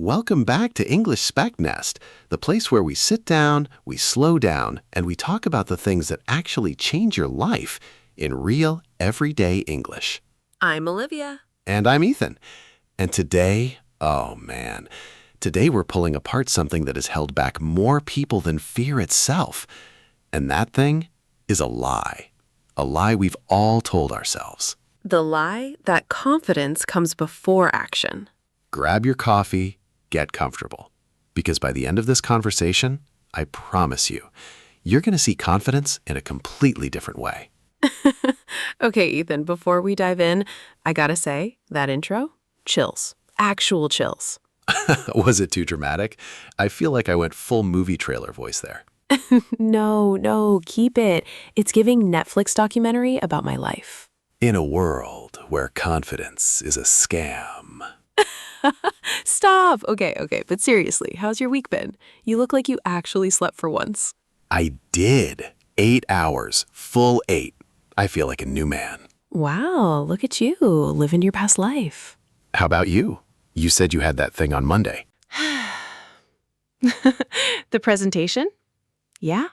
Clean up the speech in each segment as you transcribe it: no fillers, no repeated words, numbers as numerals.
Welcome back to English SpekNest, the place where we sit down, we slow down, and we talk about the things that actually change your life in real, everyday English. I'm Olivia. And I'm Ethan. And today, oh man, today we're pulling apart something that has held back more people than fear itself. And that thing is a lie. A lie we've all told ourselves. The lie that confidence comes before action. Grab your coffee, get comfortable. Because by the end of this conversation, I promise you, you're going to see confidence in a completely different way. Okay, Ethan, before we dive in, I gotta say, that intro, chills. Actual chills. Was it too dramatic? I feel like I went full movie trailer voice there. No, keep it. It's giving Netflix documentary about my life. In a world where confidence is a scam. Stop! Okay, but seriously, how's your week been? You look like you actually slept for once. I did. 8 hours, full 8. I feel like a new man. Wow, look at you, living your past life. How about you? You said you had that thing on Monday. The presentation? Yeah,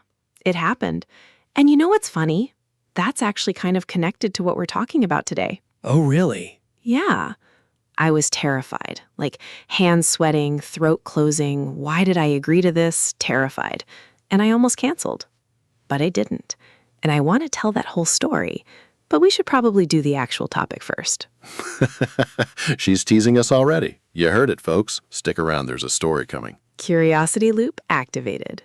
it happened. And you know what's funny? That's actually kind of connected to what we're talking about today. Oh, really? Yeah. I was terrified, like hands sweating, throat closing. Why did I agree to this? Terrified. And I almost canceled. But I didn't. And I want to tell that whole story. But we should probably do the actual topic first. She's teasing us already. You heard it, folks. Stick around, there's a story coming. Curiosity loop activated.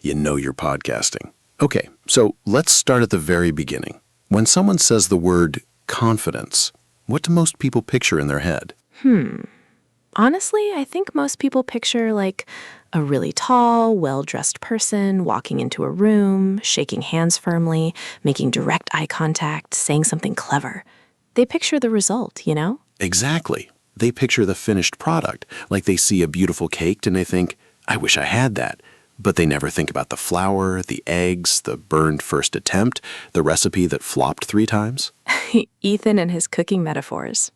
You know you're podcasting. Okay, so let's start at the very beginning. When someone says the word confidence, what do most people picture in their head? Honestly, I think most people picture like a really tall, well-dressed person walking into a room, shaking hands firmly, making direct eye contact, saying something clever. They picture the result, you know? Exactly. They picture the finished product, like they see a beautiful cake and they think, I wish I had that. But they never think about the flour, the eggs, the burned first attempt, the recipe that flopped 3 times. Ethan and his cooking metaphors.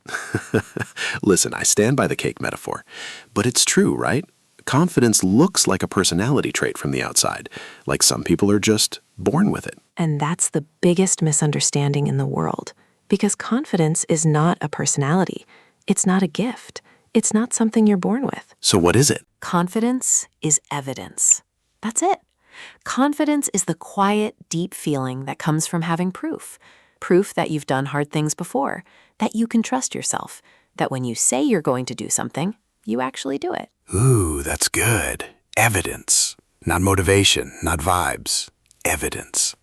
Listen, I stand by the cake metaphor. But it's true, right? Confidence looks like a personality trait from the outside, like some people are just born with it. And that's the biggest misunderstanding in the world. Because confidence is not a personality. It's not a gift. It's not something you're born with. So what is it? Confidence is evidence. That's it. Confidence is the quiet, deep feeling that comes from having proof. Proof that you've done hard things before, that you can trust yourself, that when you say you're going to do something, you actually do it. Ooh, that's good. Evidence. Not motivation, not vibes. Evidence.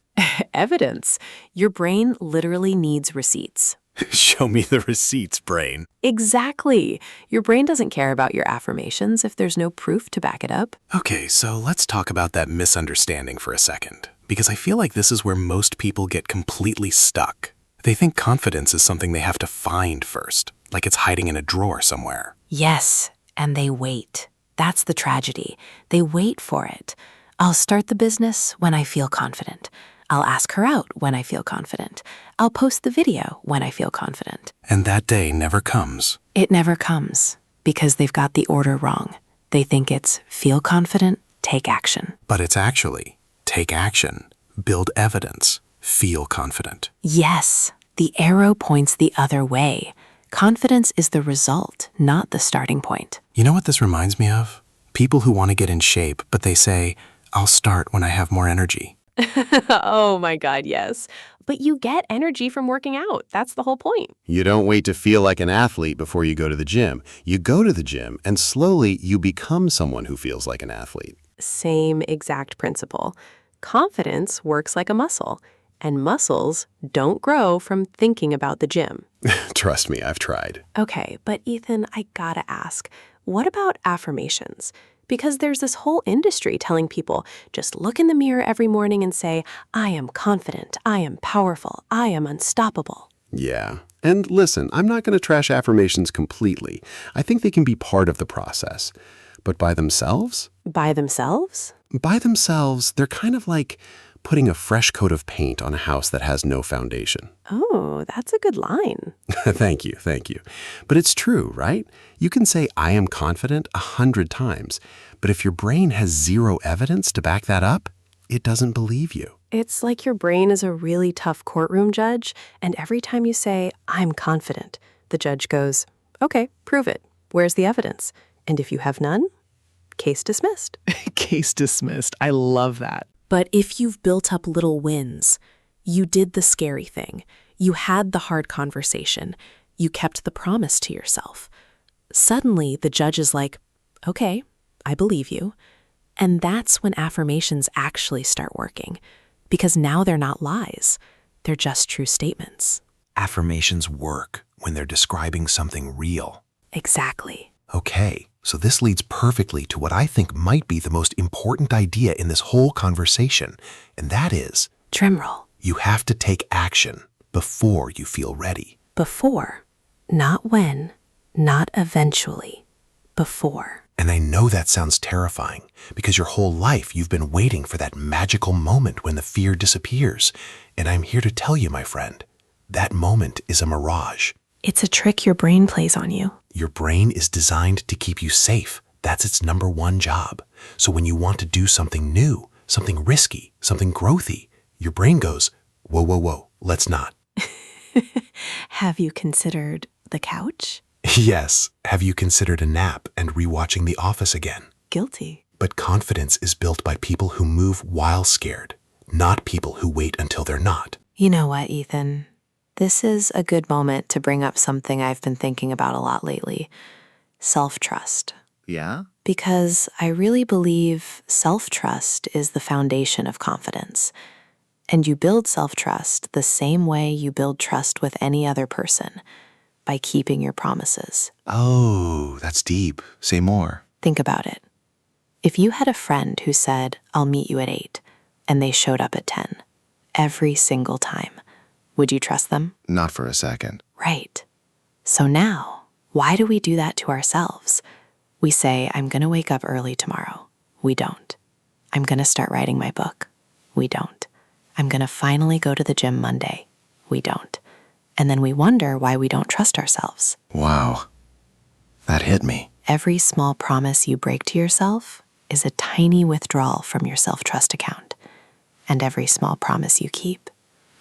Evidence. Your brain literally needs receipts. Show me the receipts, brain. Exactly. Your brain doesn't care about your affirmations if there's no proof to back it up. Okay, so let's talk about that misunderstanding for a second, because I feel like this is where most people get completely stuck. They think confidence is something they have to find first, like it's hiding in a drawer somewhere. Yes, and they wait. That's the tragedy. They wait for it. I'll start the business when I feel confident. I'll ask her out when I feel confident. I'll post the video when I feel confident. And that day never comes. It never comes because they've got the order wrong. They think it's feel confident, take action. But it's actually take action, build evidence, feel confident. Yes, the arrow points the other way. Confidence is the result, not the starting point. You know what this reminds me of? People who want to get in shape, but they say, I'll start when I have more energy. Oh my God, yes. But you get energy from working out. That's the whole point. You don't wait to feel like an athlete before you go to the gym. You go to the gym and slowly you become someone who feels like an athlete. Same exact principle. Confidence works like a muscle, and muscles don't grow from thinking about the gym. Trust me, I've tried. Okay, but Ethan, I gotta ask, what about affirmations? Because there's this whole industry telling people, just look in the mirror every morning and say, I am confident, I am powerful, I am unstoppable. Yeah. And listen, I'm not going to trash affirmations completely. I think they can be part of the process. But by themselves? By themselves? By themselves, they're kind of like putting a fresh coat of paint on a house that has no foundation. Oh, that's a good line. Thank you. But it's true, right? You can say, I am confident 100 times, but if your brain has zero evidence to back that up, it doesn't believe you. It's like your brain is a really tough courtroom judge, and every time you say, I'm confident, the judge goes, okay, prove it. Where's the evidence? And if you have none, case dismissed. Case dismissed. I love that. But if you've built up little wins, you did the scary thing, you had the hard conversation, you kept the promise to yourself, suddenly the judge is like, okay, I believe you. And that's when affirmations actually start working, because now they're not lies, they're just true statements. Affirmations work when they're describing something real. Exactly. Okay, so this leads perfectly to what I think might be the most important idea in this whole conversation, and that is, Drumroll. you have to take action before you feel ready. Before. Not when. Not eventually. Before. And I know that sounds terrifying, because your whole life you've been waiting for that magical moment when the fear disappears. And I'm here to tell you, my friend, that moment is a mirage. It's a trick your brain plays on you. Your brain is designed to keep you safe. That's its number one job. So when you want to do something new, something risky, something growthy, your brain goes, whoa, let's not. Have you considered the couch? Yes. Have you considered a nap and rewatching The Office again? Guilty. But confidence is built by people who move while scared, not people who wait until they're not. You know what, Ethan? This is a good moment to bring up something I've been thinking about a lot lately. Self-trust. Yeah? Because I really believe self-trust is the foundation of confidence. And you build self-trust the same way you build trust with any other person, by keeping your promises. Oh, that's deep. Say more. Think about it. If you had a friend who said, I'll meet you at 8, and they showed up at 10, every single time, would you trust them? Not for a second. Right. So now, why do we do that to ourselves? We say, I'm going to wake up early tomorrow. We don't. I'm going to start writing my book. We don't. I'm going to finally go to the gym Monday. We don't. And then we wonder why we don't trust ourselves. Wow. That hit me. Every small promise you break to yourself is a tiny withdrawal from your self-trust account. And every small promise you keep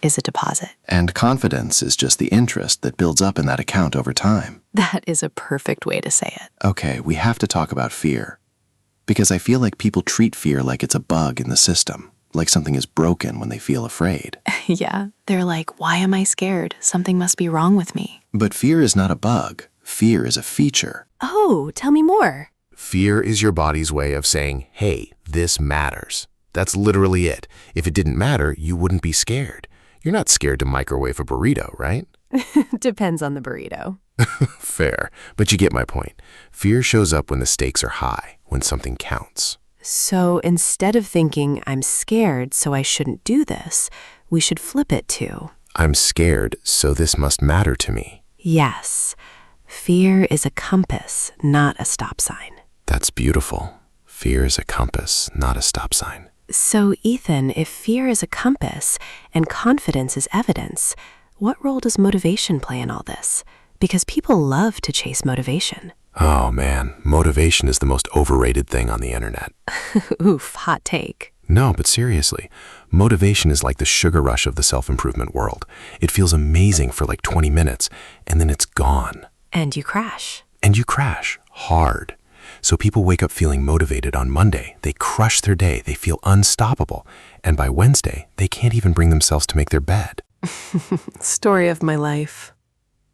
is a deposit. And confidence is just the interest that builds up in that account over time. That is a perfect way to say it. Okay, we have to talk about fear. Because I feel like people treat fear like it's a bug in the system, like something is broken when they feel afraid. Yeah, they're like, why am I scared? Something must be wrong with me. But fear is not a bug. Fear is a feature. Oh, tell me more. Fear is your body's way of saying, hey, this matters. That's literally it. If it didn't matter, you wouldn't be scared. You're not scared to microwave a burrito, right? Depends on the burrito. Fair, but you get my point. Fear shows up when the stakes are high, when something counts. So instead of thinking, I'm scared, so I shouldn't do this, we should flip it to, I'm scared, so this must matter to me. yes, fear is a compass, not a stop sign. That's beautiful. Fear is a compass, not a stop sign. So, Ethan, if fear is a compass and confidence is evidence, what role does motivation play in all this? Because people love to chase motivation. Oh man, motivation is the most overrated thing on the internet. Oof, hot take. No, but seriously, motivation is like the sugar rush of the self-improvement world. It feels amazing for like 20 minutes, and then it's gone. And you crash. And you crash hard. So people wake up feeling motivated on Monday. They crush their day. They feel unstoppable. And by Wednesday, they can't even bring themselves to make their bed. Story of my life.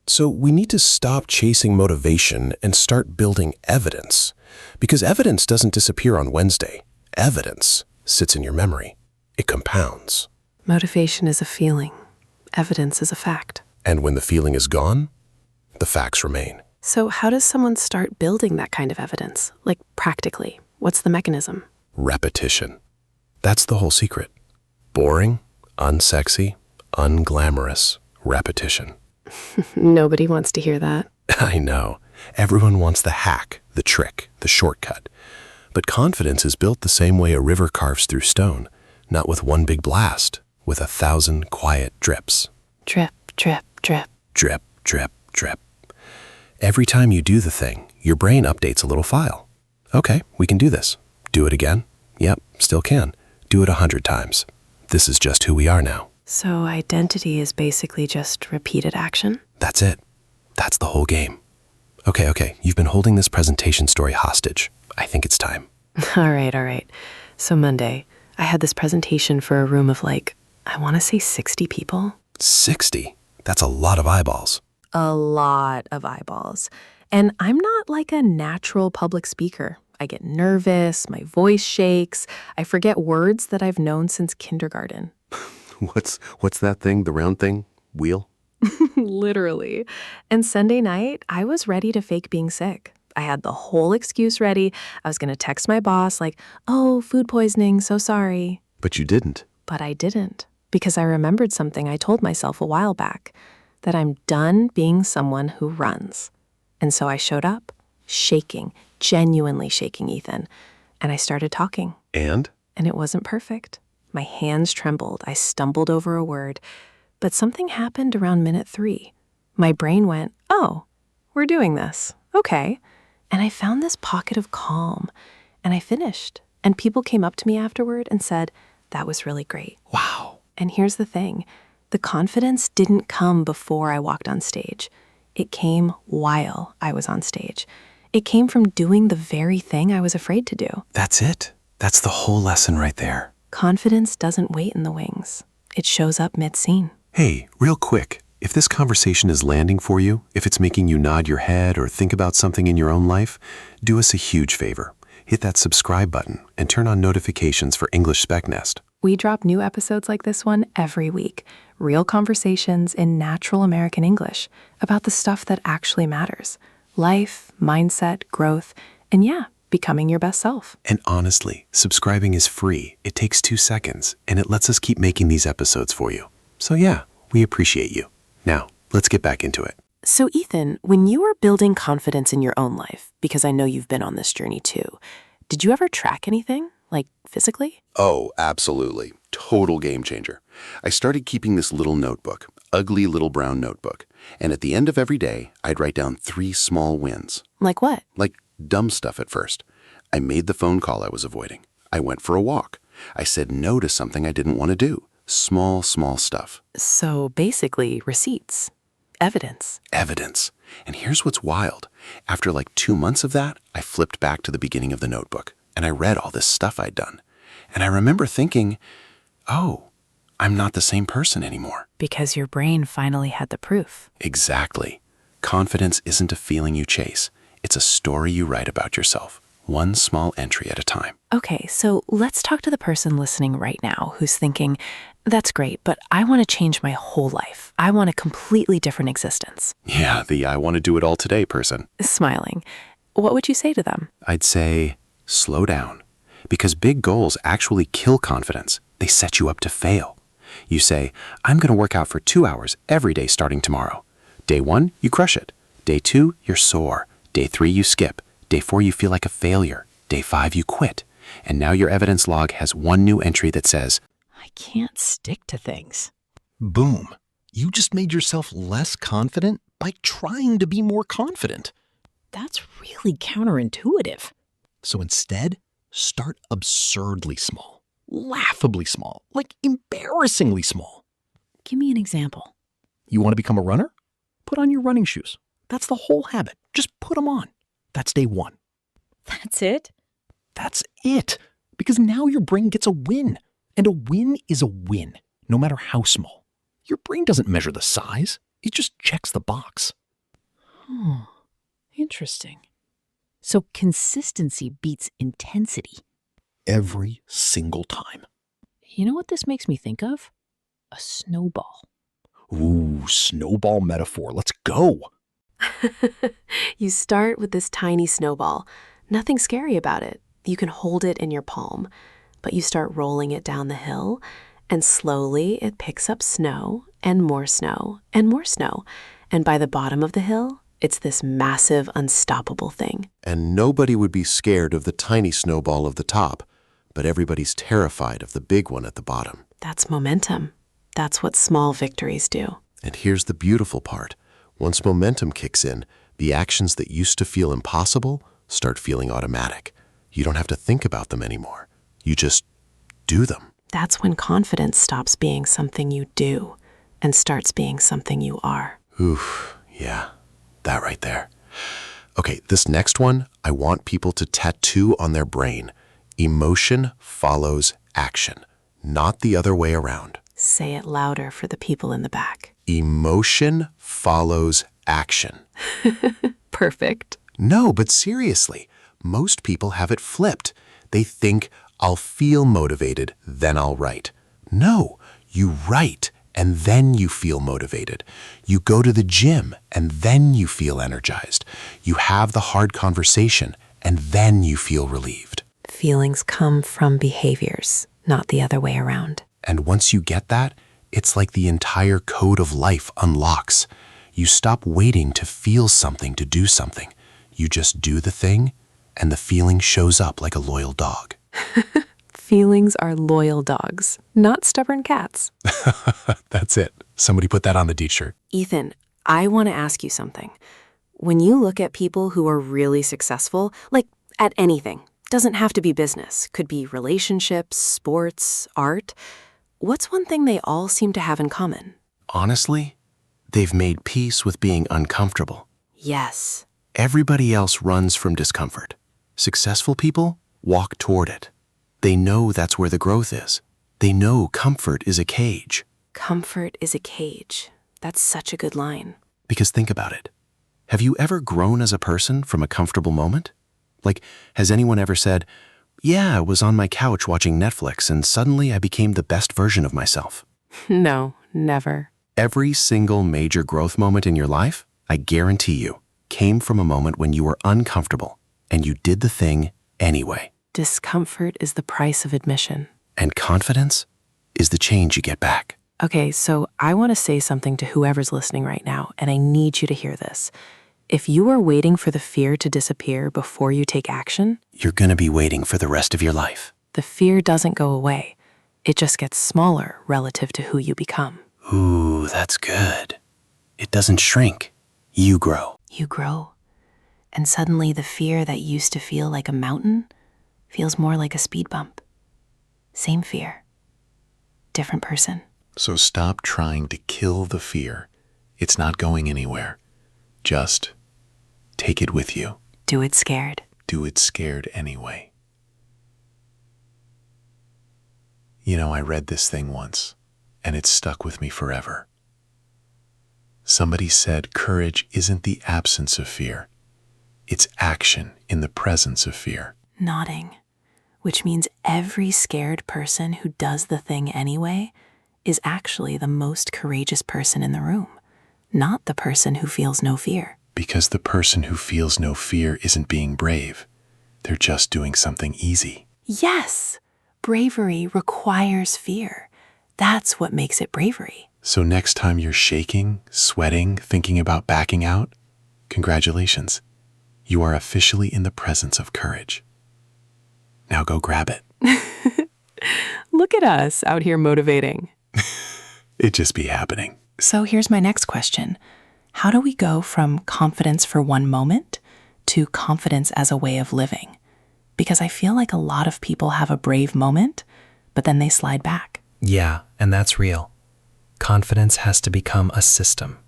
So we need to stop chasing motivation and start building evidence. Because evidence doesn't disappear on Wednesday. Evidence sits in your memory. It compounds. Motivation is a feeling. Evidence is a fact. And when the feeling is gone, the facts remain. So how does someone start building that kind of evidence? Like practically, what's the mechanism? Repetition. That's the whole secret. Boring, unsexy, unglamorous repetition. Nobody wants to hear that. I know. Everyone wants the hack, the trick, the shortcut. But confidence is built the same way a river carves through stone, Not with one big blast, with 1,000 quiet drips. Drip, drip, drip. Drip, drip, drip. Every time you do the thing, your brain updates a little file. Okay, we can do this. Do it again? Yep, still can. Do it 100 times. This is just who we are now. So identity is basically just repeated action? That's it. That's the whole game. Okay, you've been holding this presentation story hostage. I think it's time. All right. So Monday, I had this presentation for a room of I want to say 60 people. 60? That's a lot of eyeballs. A lot of eyeballs. And I'm not like a natural public speaker. I get nervous, my voice shakes, I forget words that I've known since kindergarten. What's that thing, the round thing? Wheel? Literally. And Sunday night, I was ready to fake being sick. I had the whole excuse ready. I was going to text my boss oh, food poisoning, so sorry. But you didn't. But I didn't, because I remembered something I told myself a while back, that I'm done being someone who runs. And so I showed up, shaking, genuinely shaking, Ethan. And I started talking. And? And it wasn't perfect. My hands trembled. I stumbled over a word. But something happened around minute 3. My brain went, oh, we're doing this. Okay. And I found this pocket of calm. And I finished. And people came up to me afterward and said, that was really great. Wow. And here's the thing. The confidence didn't come before I walked on stage. It came while I was on stage. It came from doing the very thing I was afraid to do. That's it. That's the whole lesson right there. Confidence doesn't wait in the wings. It shows up mid-scene. Hey, real quick, if this conversation is landing for you, if it's making you nod your head or think about something in your own life, do us a huge favor. Hit that subscribe button and turn on notifications for English SpekNest. We drop new episodes like this one every week. Real conversations in natural American English about the stuff that actually matters. Life, mindset, growth, and becoming your best self. And honestly, subscribing is free. It takes 2 seconds, and it lets us keep making these episodes for you. So we appreciate you. Now, let's get back into it. So Ethan, when you were building confidence in your own life, because I know you've been on this journey too, did you ever track anything, physically? Oh, absolutely. Total game changer. I started keeping this little notebook, ugly little brown notebook. And at the end of every day, I'd write down 3 small wins. Like what? Like dumb stuff at first. I made the phone call I was avoiding. I went for a walk. I said no to something I didn't want to do. Small stuff. So basically, receipts. Evidence. Evidence. And here's what's wild. After 2 months of that, I flipped back to the beginning of the notebook, and I read all this stuff I'd done. And I remember thinking, oh, I'm not the same person anymore. Because your brain finally had the proof. Exactly. Confidence isn't a feeling you chase. It's a story you write about yourself, one small entry at a time. Okay, so let's talk to the person listening right now who's thinking, that's great, but I want to change my whole life. I want a completely different existence. Yeah, the I want to do it all today person. Smiling. What would you say to them? I'd say, slow down. Because big goals actually kill confidence. They set you up to fail. You say, I'm going to work out for 2 hours every day starting tomorrow. Day 1, you crush it. Day 2, you're sore. Day 3, you skip. Day 4, you feel like a failure. Day 5, you quit. And now your evidence log has one new entry that says, I can't stick to things. Boom. You just made yourself less confident by trying to be more confident. That's really counterintuitive. So instead, start absurdly small, laughably small, embarrassingly small. Give me an example. You want to become a runner? Put on your running shoes. That's the whole habit. Just put them on. That's day 1. That's it? That's it. Because now your brain gets a win. And a win is a win, no matter how small. Your brain doesn't measure the size. It just checks the box. Interesting. So consistency beats intensity. Every single time. You know what this makes me think of? A snowball. Ooh, snowball metaphor. Let's go. You start with this tiny snowball. Nothing scary about it. You can hold it in your palm. But you start rolling it down the hill, and slowly it picks up snow, and more snow, and more snow. And by the bottom of the hill, it's this massive, unstoppable thing. and nobody would be scared of the tiny snowball of the top. but everybody's terrified of the big one at the bottom. That's momentum. That's what small victories do. And here's the beautiful part. Once momentum kicks in, the actions that used to feel impossible start feeling automatic. You don't have to think about them anymore. You just do them. That's when confidence stops being something you do and starts being something you are. Oof, yeah, that right there. Okay, this next one, I want people to tattoo on their brain. Emotion follows action, not the other way around. Say it louder for the people in the back. Emotion follows action. Perfect. No, but seriously, most people have it flipped. They think, I'll feel motivated, then I'll write. No, you write, and then you feel motivated. You go to the gym, and then you feel energized. You have the hard conversation, and then you feel relieved. Feelings come from behaviors, not the other way around. And once you get that, it's like the entire code of life unlocks. You stop waiting to feel something to do something. You just do the thing, and the feeling shows up like a loyal dog. Feelings are loyal dogs, not stubborn cats. That's it. Somebody put that on the t-shirt. Ethan, I want to ask you something. When you look at people who are really successful, like at anything, doesn't have to be business, could be relationships, sports, art, what's one thing they all seem to have in common? Honestly, they've made peace with being uncomfortable. Yes. Everybody else runs from discomfort. Successful people walk toward it. They know that's where the growth is. They know comfort is a cage. Comfort is a cage. That's such a good line. Because think about it. Have you ever grown as a person from a comfortable moment? Like, has anyone ever said, yeah, I was on my couch watching Netflix and suddenly I became the best version of myself? No, never. Every single major growth moment in your life, I guarantee you, came from a moment when you were uncomfortable and you did the thing anyway. Discomfort is the price of admission. And confidence is the change you get back. Okay, so I want to say something to whoever's listening right now, and I need you to hear this. If you are waiting for the fear to disappear before you take action, You're going to be waiting for the rest of your life. the fear doesn't go away. It just gets smaller relative to who you become. Ooh, that's good. It doesn't shrink. You grow. You grow. And suddenly the fear that used to feel like a mountain feels more like a speed bump. Same fear. Different person. So stop trying to kill the fear. It's not going anywhere. Just take it with you. Do it scared. Do it scared anyway. You know, I read this thing once, and it stuck with me forever. Somebody said courage isn't the absence of fear. It's action in the presence of fear. Nodding. Which means every scared person who does the thing anyway is actually the most courageous person in the room, not the person who feels no fear. Because the person who feels no fear isn't being brave. They're just doing something easy. Yes, bravery requires fear. That's what makes it bravery. So next time you're shaking, sweating, thinking about backing out, congratulations. You are officially in the presence of courage. Now go grab it. Look at us out here motivating. It just be happening. So here's my next question. How do we go from confidence for one moment to confidence as a way of living? Because I feel like a lot of people have a brave moment, but then they slide back. Yeah, and that's real. Confidence has to become a system,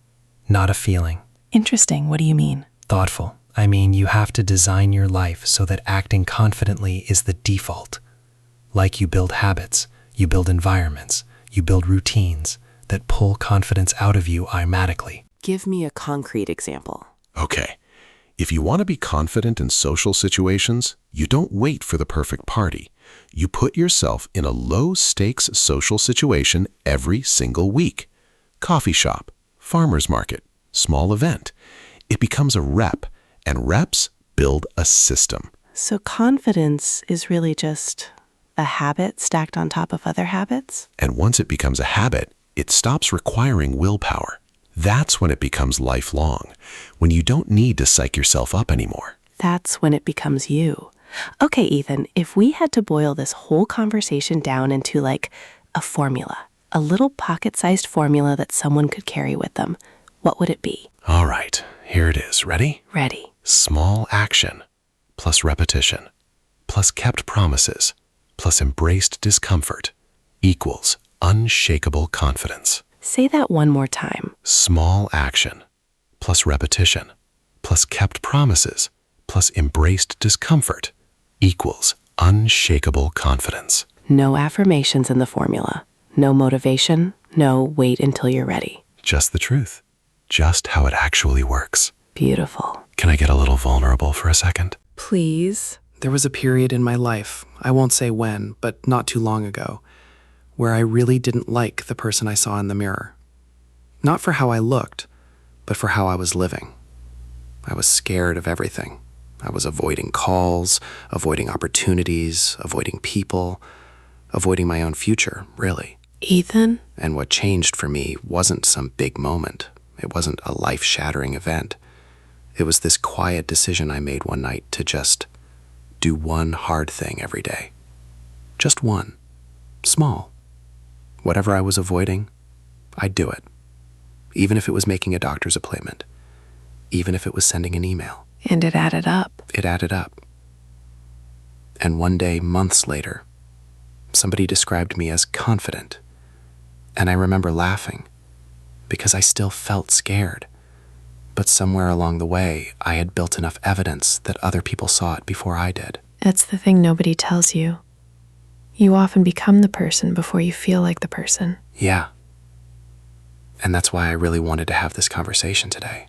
not a feeling. Interesting. What do you mean? Thoughtful. I mean, you have to design your life so that acting confidently is the default. Like you build habits, you build environments, you build routines that pull confidence out of you automatically. Give me a concrete example. Okay, if you want to be confident in social situations, you don't wait for the perfect party. You put yourself in a low-stakes social situation every single week. Coffee shop, farmer's market, small event. It becomes a rep, and reps build a system. So confidence is really just a habit stacked on top of other habits? And once it becomes a habit, it stops requiring willpower. That's when it becomes lifelong, when you don't need to psych yourself up anymore. That's when it becomes you. Okay, Ethan, if we had to boil this whole conversation down into like a formula, a little pocket-sized formula that someone could carry with them, what would it be? All right, here it is. Ready? Ready. Small action plus repetition plus kept promises plus embraced discomfort equals unshakable confidence. Say that one more time. Small action plus repetition plus kept promises plus embraced discomfort equals unshakable confidence. No affirmations in the formula. No motivation. No wait until you're ready. Just the truth. Just how it actually works. Beautiful. Can I get a little vulnerable for a second? Please. There was a period in my life, I won't say when, but not too long ago, where I really didn't like the person I saw in the mirror. Not for how I looked, but for how I was living. I was scared of everything. I was avoiding calls, avoiding opportunities, avoiding people, avoiding my own future, really. Ethan? And what changed for me wasn't some big moment. It wasn't a life-shattering event. It was this quiet decision I made one night to just do one hard thing every day. Just one. Small. Whatever I was avoiding, I'd do it. Even if it was making a doctor's appointment. Even if it was sending an email. And it added up. It added up. And one day, months later, somebody described me as confident. And I remember laughing, because I still felt scared. But somewhere along the way, I had built enough evidence that other people saw it before I did. That's the thing nobody tells you. You often become the person before you feel like the person. Yeah. And that's why I really wanted to have this conversation today.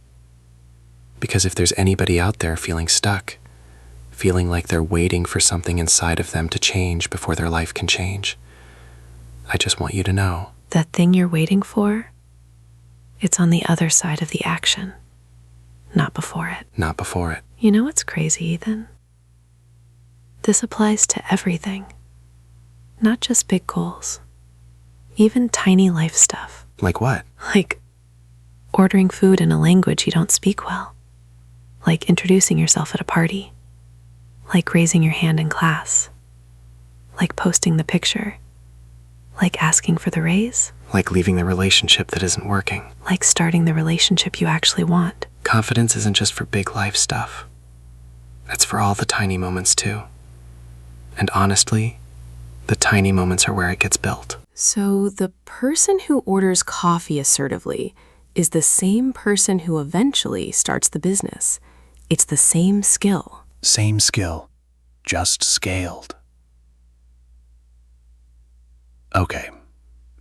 Because if there's anybody out there feeling stuck, feeling like they're waiting for something inside of them to change before their life can change, I just want you to know. That thing you're waiting for, it's on the other side of the action, not before it. Not before it. You know what's crazy, Ethan? This applies to everything, not just big goals, even tiny life stuff. Like what? Like ordering food in a language you don't speak well, like introducing yourself at a party, like raising your hand in class, like posting the picture, like asking for the raise, Like leaving the relationship that isn't working. like starting the relationship you actually want. Confidence isn't just for big life stuff. It's for all the tiny moments too. And honestly, the tiny moments are where it gets built. So the person who orders coffee assertively is the same person who eventually starts the business. It's the same skill. Same skill, just scaled. Okay,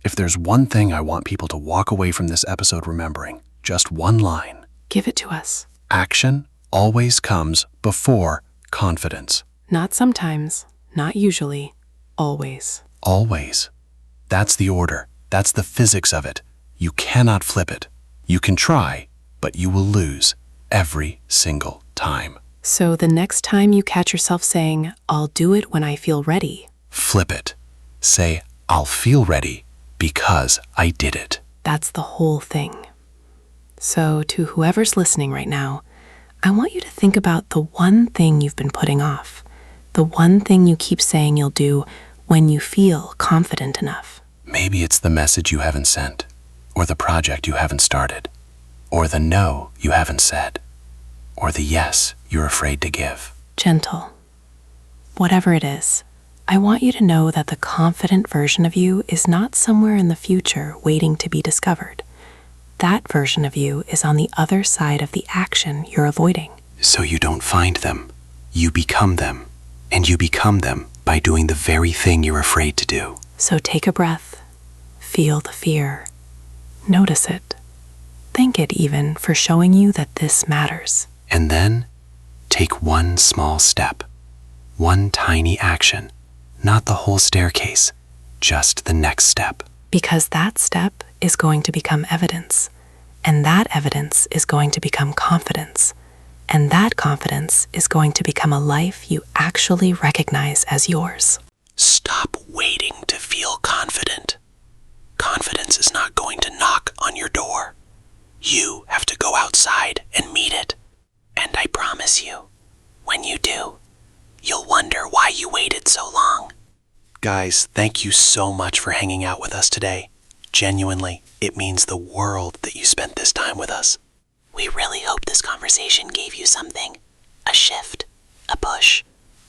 if there's one thing I want people to walk away from this episode remembering, just one line. Give it to us. Action always comes before confidence. Not sometimes, not usually, always. Always. That's the order. That's the physics of it. You cannot flip it. You can try, but you will lose every single time. So the next time you catch yourself saying, I'll do it when I feel ready, Flip it. Say, I'll feel ready because I did it. that's the whole thing. So to whoever's listening right now, I want you to think about the one thing you've been putting off, the one thing you keep saying you'll do when you feel confident enough. Maybe it's the message you haven't sent, or the project you haven't started, or the no you haven't said, or the yes you're afraid to give. Gentle. Whatever it is, I want you to know that the confident version of you is not somewhere in the future waiting to be discovered. That version of you is on the other side of the action you're avoiding. So you don't find them. You become them. And you become them by doing the very thing you're afraid to do. So take a breath. Feel the fear. Notice it. Thank it even for showing you that this matters. And then take one small step. One tiny action. Not the whole staircase. Just the next step. Because that step is going to become evidence. And that evidence is going to become confidence. And that confidence is going to become a life you actually recognize as yours. Stop waiting to feel confident. Confidence is not going to knock on your door. You have to go outside and meet it. And I promise you, when you do, you'll one you waited so long. Guys, thank you so much for hanging out with us today. Genuinely, it means the world that you spent this time with us. We really hope this conversation gave you something. A shift, a push,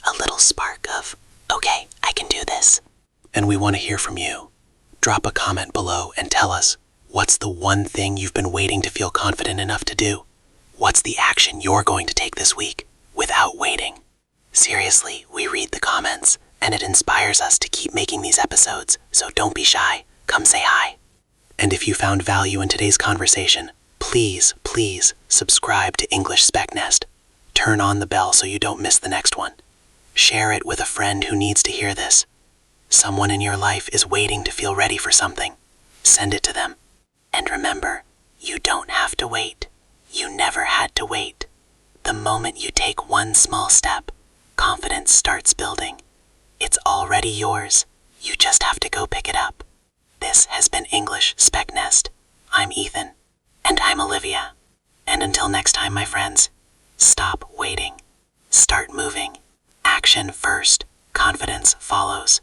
a little spark of, okay, I can do this. And we want to hear from you. Drop a comment below and tell us, what's the one thing you've been waiting to feel confident enough to do? What's the action you're going to take this week without waiting? Seriously, we read the comments, and it inspires us to keep making these episodes, so don't be shy. Come say hi. And if you found value in today's conversation, please subscribe to English SpekNest. Turn on the bell so you don't miss the next one. Share it with a friend who needs to hear this. Someone in your life is waiting to feel ready for something. Send it to them. And remember, you don't have to wait. You never had to wait. The moment you take one small step, confidence starts building. It's already yours. You just have to go pick it up. This has been English SpekNest. I'm Ethan. And I'm Olivia. And until next time, my friends, stop waiting. Start moving. Action first. Confidence follows.